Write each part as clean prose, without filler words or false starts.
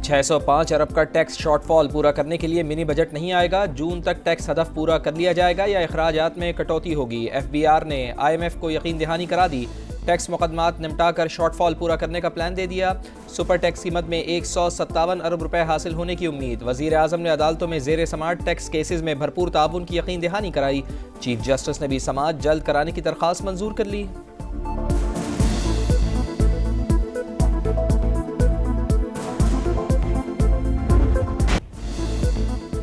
605 अरब का tax shortfall पूरा करने के लिए मिनी बजट नहीं आएगा। जून तक टैक्स हदफ पूरा कर लिया जाएगा या अखराजात में कटौती होगी। FBR ने IMF को यकीन दहानी करा दी। टैक्स मुकदमात निपटा कर शॉर्टफॉल पूरा करने का प्लान दे दिया। सुपर टैक्स कीमत में 157 अरब रुपए हासिल होने की उम्मीद। वजीर आजम ने अदालतों में जेर समाअत टैक्स केसेस में भरपूर ताउन की यकीन दहानी कराई। चीफ जस्टिस ने भी समाअत जल्द कराने की दरख्वास्त मंजूर कर ली।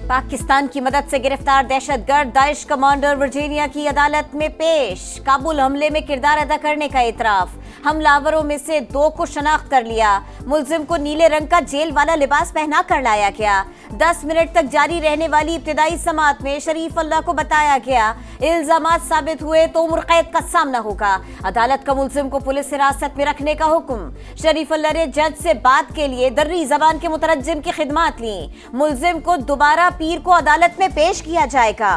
पाकिस्तान की मदद से गिरफ्तार दहशतगर्द दाइश कमांडर वर्जीनिया की अदालत में पेश। काबुल हमले में किरदार अदा करने का इतराफ। हमलावरों में से 2 को शनाख्त कर लिया। मुलजिम को नीले रंग का जेल वाला लिबास पहना कर लाया गया। 10 मिनट तक जारी रहने वाली इब्तिदाई समाअत में शरीफ अल्लाह को बताया गया। इल्जामात साबित हुए तो उम्र कैद का सामना होगा। अदालत का मुलजिम को पुलिस हिरासत में रखने का हुक्म। शरीफ अल्लाह ने जज से बात के लिए दर्री जबान के मुतरज्जिम की खिदमात ली। मुलजिम को दोबारा पीर को अदालत में पेश किया जाएगा।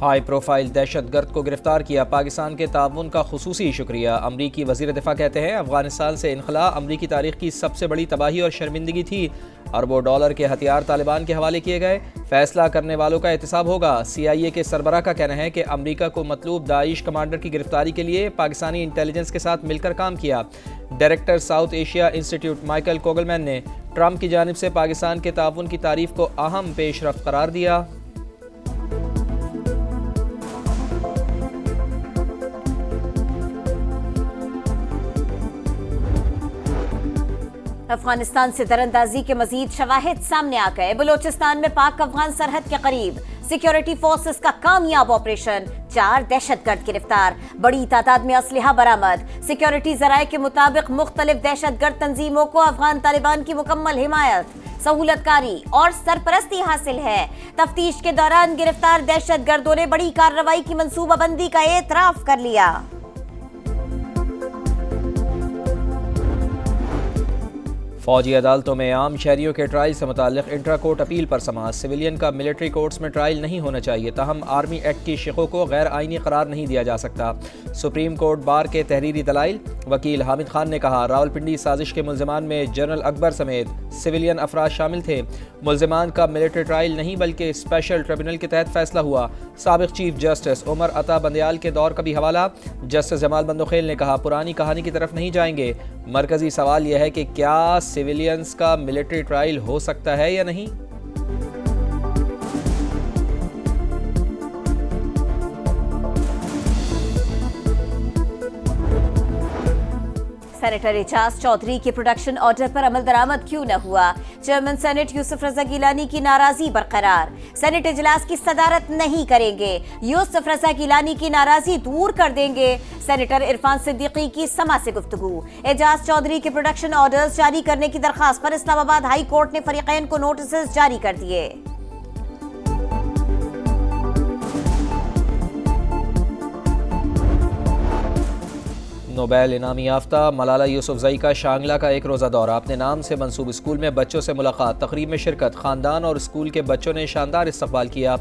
हाई प्रोफाइल दहशतगर्द को गिरफ्तार किया, पाकिस्तान के ताउन का खुसूसी शुक्रिया। अमरीकी वजीर दिफा कहते हैं अफगानिस्तान से इनखला अमरीकी तारीख की सबसे बड़ी तबाही और शर्मिंदगी थी। अरबों डॉलर के हथियार तालिबान के हवाले किए गए। फैसला करने वालों का एहतसाब होगा। CIA के सरबराह का कहना है कि अमरीका को मतलूब दाइश कमांडर की गिरफ्तारी के लिए पाकिस्तानी इंटेलिजेंस के साथ मिलकर काम किया। Director South Asia institute Michael Kugelman ने ट्रंप की जानिब से पाकिस्तान के ताउन की तारीफ को अहम पेशरफ्त करार दिया। अफगानिस्तान से दरअंदाजी के मजीद शवाहिद सामने आ गए। बलोचिस्तान में पाक अफगान सरहद के करीब सिक्योरिटी फोर्सेस का कामयाब ऑपरेशन। 4 दहशतगर्द गिरफ्तार। बड़ी तादाद में असलहा बरामद। सिक्योरिटी जराये के मुताबिक मुख्तलिफ दहशतगर्द तंजीमों को अफगान तालिबान की मुकम्मल हिमायत, सहूलतकारी और सरपरस्ती हासिल है। तफ्तीश के दौरान गिरफ्तार दहशतगर्दों ने बड़ी कार्रवाई की मंसूबाबंदी का एतराफ कर लिया। फौजी अदालतों में आम शहरियों के ट्रायल से मुताल्लिक इंट्रा कोर्ट अपील पर समाअत। सिविलियन का मिलिट्री कोर्ट्स में ट्रायल नहीं होना चाहिए, ताहम आर्मी एक्ट की शिकों को गैर आइनी करार नहीं दिया जा सकता। सुप्रीम कोर्ट बार के तहरीरी दलाइल। वकील हामिद खान ने कहा रावलपिंडी साजिश के मुल्जिमान में जनरल अकबर समेत सिविलियन अफराद शामिल थे। मुल्जिमान का मिलिट्री ट्रायल नहीं बल्कि स्पेशल ट्रिब्यूनल के तहत फैसला हुआ। साबिक चीफ जस्टिस उमर अता बंदयाल के दौर का भी हवाला। जस्टिस जमाल बंदोखेल ने कहा पुरानी कहानी की तरफ नहीं जाएंगे। मरकजी सवाल यह है कि क्या सिविलियंस का मिलिट्री ट्रायल हो सकता है या नहीं। सेनेटर एजाज चौधरी के प्रोडक्शन ऑर्डर पर अमल दरामद क्यों न हुआ। चेयरमैन सेनेट यूसुफ रजा गिलानी की नाराजगी बरकरार। सेनेट इजलास की सदारत नहीं करेंगे। यूसुफ रजा गिलानी की नाराजगी दूर कर देंगे। सेनेटर इरफान सिद्दीकी की समा से गुफ्तगू। एजाज चौधरी के प्रोडक्शन ऑर्डर्स जारी करने की दरखास्त पर इस्लामाबाद हाई कोर्ट ने फरीकैन को नोटिस जारी कर दिए। नोबेल इनामी याफ्ता मलाला यूसुफजई का शांगला का एक रोज़ा दौरा। अपने नाम से मंसूब स्कूल में बच्चों से मुलाकात, तकरीब में शिरकत। ख़ानदान और स्कूल के बच्चों ने शानदार इस्तकबाल किया।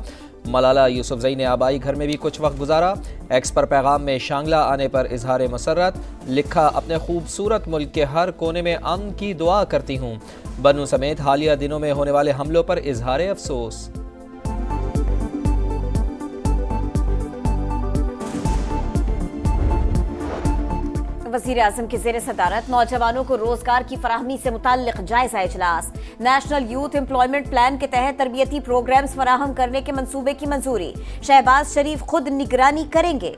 मलाला यूसुफजई ने आबाई घर में भी कुछ वक्त गुजारा। एक्स पर पैगाम में शांगला आने पर इजहार मसरत लिखा, अपने खूबसूरत मुल्क के हर कोने में अमन की दुआ करती हूँ। बन्नू समेत हालिया दिनों में होने वाले हमलों पर इजहार अफसोस। वज़ीर आज़म की ज़ेर सदारत नौजवानों को रोजगार की फराहमी से मुताल्लिक़ जायजा इजलास। नेशनल यूथ एम्प्लॉयमेंट प्लान के तहत तरबियती प्रोग्राम्स फराहम करने के मंसूबे की मंजूरी। शहबाज शरीफ खुद निगरानी करेंगे।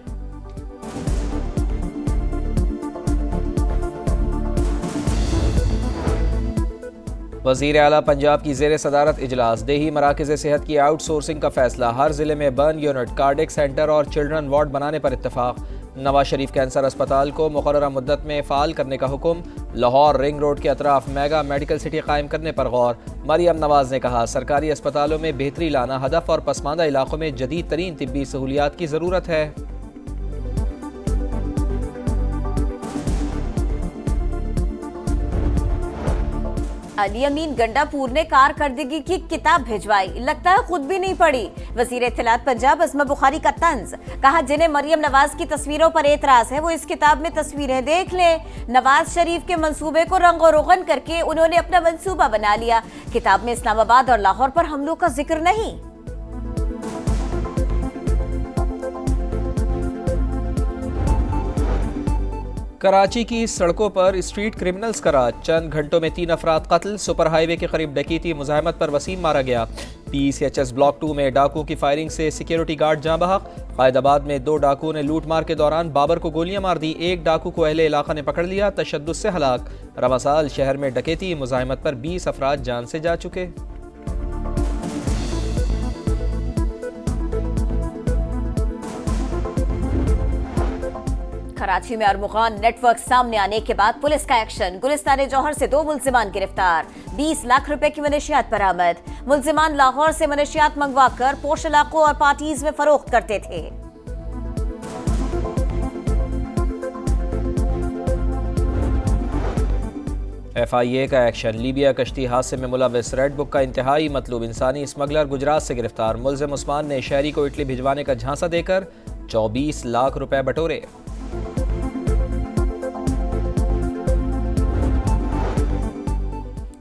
वज़ीर आला पंजाब की ज़ेर सदारत इजलास। देही मराकज़ सेहत की आउटसोर्सिंग का फैसला। हर जिले में बर्न यूनिट, कार्डिक सेंटर और चिल्ड्रन वार्ड बनाने पर इत्तफाक। नवाज शरीफ कैंसर अस्पताल को मुकर्ररा मुद्दत में फ़ाल करने का हुक्म। लाहौर रिंग रोड के अतराफ मेगा मेडिकल सिटी कायम करने पर गौर। मरियम नवाज ने कहा सरकारी अस्पतालों में बेहतरी लाना हदफ और पसमानदा इलाकों में जदीद तरीन तिब्बी सहूलियात की ज़रूरत है। अली अमीन गंडापुर ने कारकर्दगी की किताब भिजवाई, लगता है खुद भी नहीं पढ़ी। वजीर इत्तलात पंजाब अस्मा बुखारी का तंज, कहा जिन्हें मरियम नवाज की तस्वीरों पर एतराज है वो इस किताब में तस्वीरें देख लें। नवाज शरीफ के मंसूबे को रंगो रोगन करके उन्होंने अपना मंसूबा बना लिया। किताब में इस्लामाबाद और लाहौर पर हमलों का जिक्र नहीं। कराची की सड़कों पर स्ट्रीट क्रिमिनल्स का राज, चंद घंटों में 3 अफराद कत्ल। सुपर हाईवे के करीब डकैती मुजाहमत पर वसीम मारा गया। PCHS ब्लॉक 2 में डाकुओं की फायरिंग से सिक्योरिटी गार्ड जाँ बहक। कायदाबाद में 2 डाकुओं ने लूट मार के दौरान बाबर को गोलियां मार दी। एक डाकू को अहले इलाका ने पकड़ लिया, तशद्दुद से हलाक। रवा साल शहर में डकैती मुजाहमत पर 20 अफराद जान से जा चुके। कराची में अरमुगान नेटवर्क सामने आने के बाद पुलिस का एक्शन। गुलिस्तान जौहर से 2 मुल्जिमान गिरफ्तार, 20 लाख रुपए की मनशियात बरामद। मुल्जिमान लाहौर से मनशियात मंगवाकर पोश इलाकों और पार्टीज में फरोख्त करते थे। FIA का एक्शन, लीबिया कश्ती हादसे में मुलविस रेड बुक का इंतहाई मतलूब इंसानी स्मगलर गुजरात से गिरफ्तार। मुल्जिम उस्मान ने शहरी को इटली भिजवाने का झांसा देकर 24 लाख रुपए बटोरे।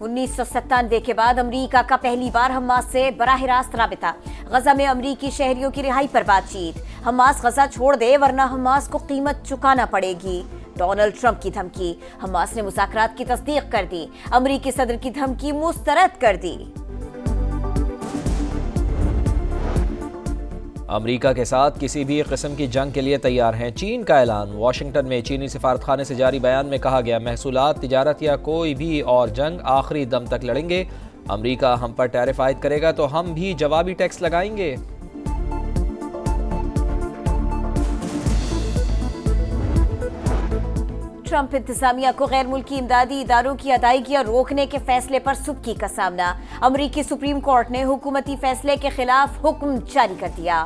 1997 के बाद अमरीका का पहली बार हमास से बराह रास्त राबिता। गजा में अमरीकी शहरियों की रिहाई पर बातचीत। हमास गजा छोड़ दे वरना हमास को कीमत चुकाना पड़ेगी। डोनाल्ड ट्रंप की धमकी, हमास ने मुज़ाकरात की तस्दीक कर दी। अमरीकी सदर की धमकी मुस्तरद कर दी। अमरीका के साथ किसी भी किस्म की जंग के लिए तैयार हैं, चीन का ऐलान। वाशिंगटन में चीनी सिफारतखाने से जारी बयान में कहा गया, महसूलात, तिजारत या कोई भी और जंग आखिरी दम तक लड़ेंगे। अमरीका हम पर टैरिफ आयद करेगा तो हम भी जवाबी टैक्स लगाएंगे। ट्रंप इंतजामिया को गैर मुल्की इमदादी इदारों की अदायगियां रोकने के फैसले पर सुबकी का सामना। अमरीकी सुप्रीम कोर्ट ने हुकूमती फैसले के खिलाफ हुक्म जारी कर दिया।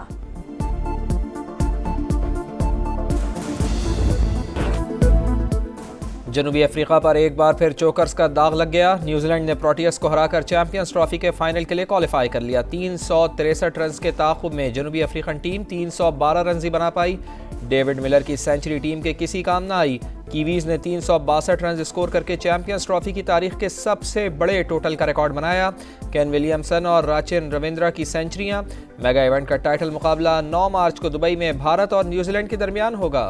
जनूबी अफ्रीका पर एक बार फिर चोकर्स का दाग लग गया। न्यूजीलैंड ने प्रोटियस को हराकर चैंपियंस ट्रॉफी के फाइनल के लिए क्वालिफाई कर लिया। 363 रन के ताक़ुब में जनूबी अफ्रीकन टीम 312 रन ही बना पाई। डेविड मिलर की सेंचुरी टीम के किसी काम ना आई। कीवीज ने 362 रन स्कोर करके चैंपियंस ट्रॉफी की तारीख के सबसे बड़े टोटल का रिकॉर्ड बनाया। केन विलियमसन और राचिन रविंद्रा की सेंचुरियां। मेगा इवेंट का टाइटल मुकाबला 9 मार्च को दुबई में भारत और न्यूजीलैंड के दरमियान होगा।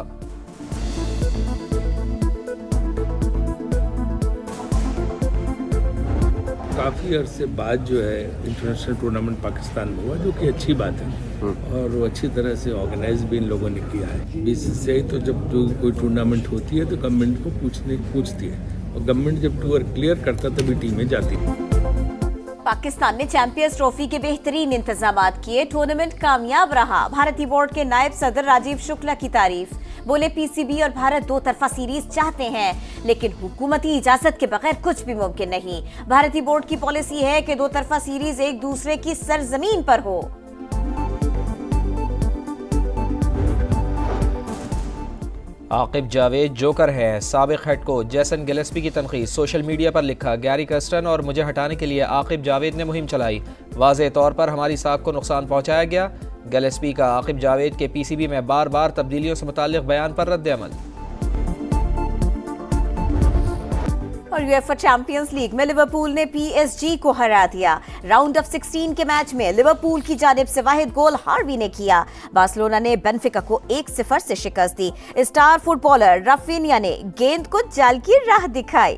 काफ़ी अरसे बाद जो है इंटरनेशनल टूर्नामेंट पाकिस्तान में हुआ, जो कि अच्छी बात है और वो अच्छी तरह से ऑर्गेनाइज भी इन लोगों ने किया है। BCCI तो जब कोई टूर्नामेंट होती है तो गवर्नमेंट को पूछती है और गवर्नमेंट जब टूर क्लियर करता तभी टीमें जाती हैं। पाकिस्तान ने चैंपियंस ट्रॉफी के बेहतरीन इंतजामात किए, टूर्नामेंट कामयाब रहा। भारतीय बोर्ड के नायब सदर राजीव शुक्ला की तारीफ, बोले PCB और भारत 2 तरफा सीरीज चाहते हैं लेकिन हुकूमती इजाजत के बगैर कुछ भी मुमकिन नहीं। भारतीय बोर्ड की पॉलिसी है कि 2 तरफा सीरीज एक दूसरे की सरजमीन पर हो। आकिब जावेद जोकर है, साबिक हेड कोच जैसन गिलेस्पी की तनकीद। सोशल मीडिया पर लिखा, गैरी कर्स्टन और मुझे हटाने के लिए आकिब जावेद ने मुहिम चलाई। वाज़ेह तौर पर हमारी साख को नुकसान पहुंचाया गया। गिलेस्पी का आकिब जावेद के PCB में बार बार तब्दीलियों से मुताल्लिक बयान पर रद्द-ए-अमल। और UEFA चैंपियंस लीग में लिवरपूल ने PSG को हरा दिया। राउंड ऑफ 16 के मैच में लिवरपूल की जानिब से वाहिद गोल हार्वी ने किया। बार्सिलोना ने बेनफिका को 1-0 से शिकस्त दी। स्टार फुटबॉलर राफिनिया ने गेंद को जाल की राह दिखाई।